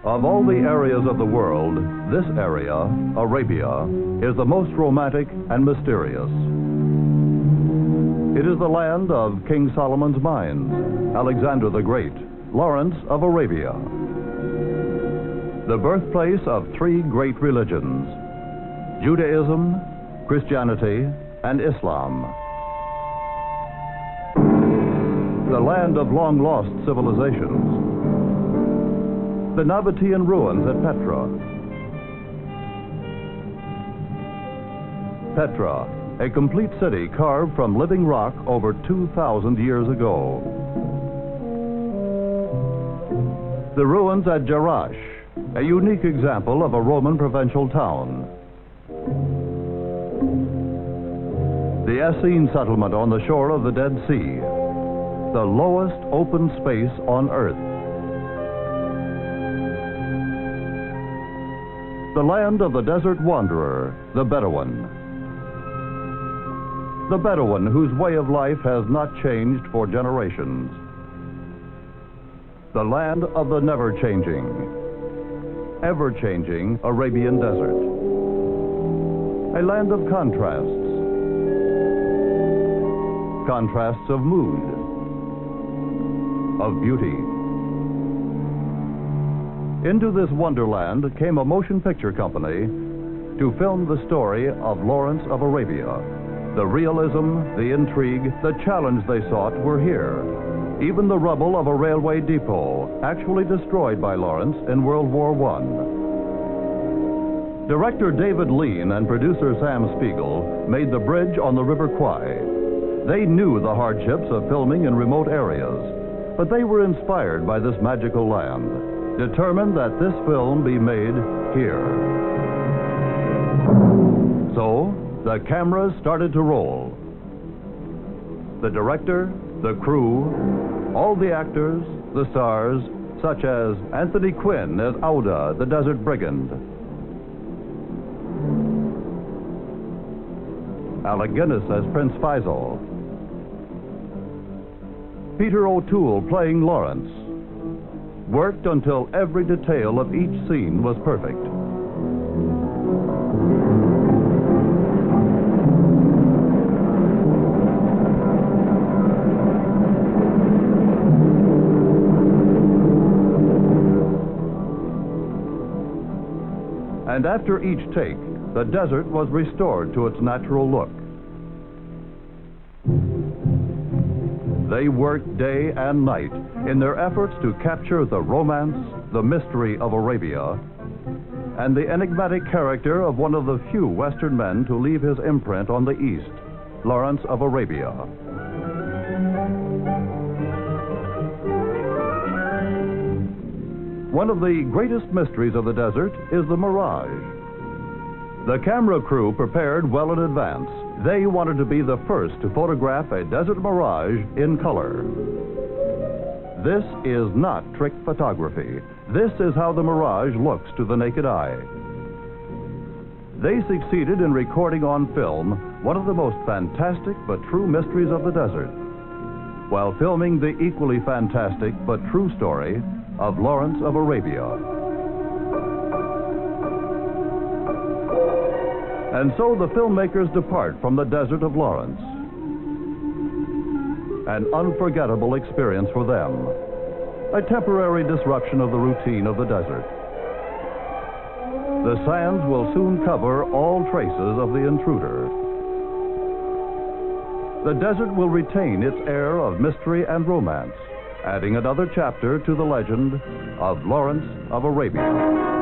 Of all the areas of the world, this area, Arabia, is the most romantic and mysterious. It is the land of King Solomon's mines, Alexander the Great, Lawrence of Arabia. The birthplace of three great religions, Judaism, Christianity, and Islam. The land of long-lost civilizations. The Nabatean ruins at Petra. Petra, a complete city carved from living rock over 2,000 years ago. The ruins at Jerash, a unique example of a Roman provincial town. The Essene settlement on the shore of the Dead Sea, the lowest open space on Earth. The land of the desert wanderer, the Bedouin. The Bedouin whose way of life has not changed for generations. The land of the never-changing, ever-changing Arabian desert. A land of contrasts. Contrasts of mood, of beauty. Into this wonderland came a motion picture company to film the story of Lawrence of Arabia. The realism, the intrigue, the challenge they sought were here. Even the rubble of a railway depot, actually destroyed by Lawrence in World War I. Director David Lean and producer Sam Spiegel made the bridge on the River Kwai. They knew the hardships of filming in remote areas, but they were inspired by this magical land, determined that this film be made here. So, the cameras started to roll. The director, the crew, all the actors, the stars, such as Anthony Quinn as Auda, the desert brigand, Alec Guinness as Prince Faisal, Peter O'Toole playing Lawrence, worked until every detail of each scene was perfect. And after each take, the desert was restored to its natural look. They worked day and night in their efforts to capture the romance, the mystery of Arabia, and the enigmatic character of one of the few Western men to leave his imprint on the East, Lawrence of Arabia. One of the greatest mysteries of the desert is the mirage. The camera crew prepared well in advance. They wanted to be the first to photograph a desert mirage in color. This is not trick photography. This is how the mirage looks to the naked eye. They succeeded in recording on film one of the most fantastic but true mysteries of the desert, while filming the equally fantastic but true story of Lawrence of Arabia. And so the filmmakers depart from the desert of Lawrence. An unforgettable experience for them. A temporary disruption of the routine of the desert. The sands will soon cover all traces of the intruder. The desert will retain its air of mystery and romance, adding another chapter to the legend of Lawrence of Arabia.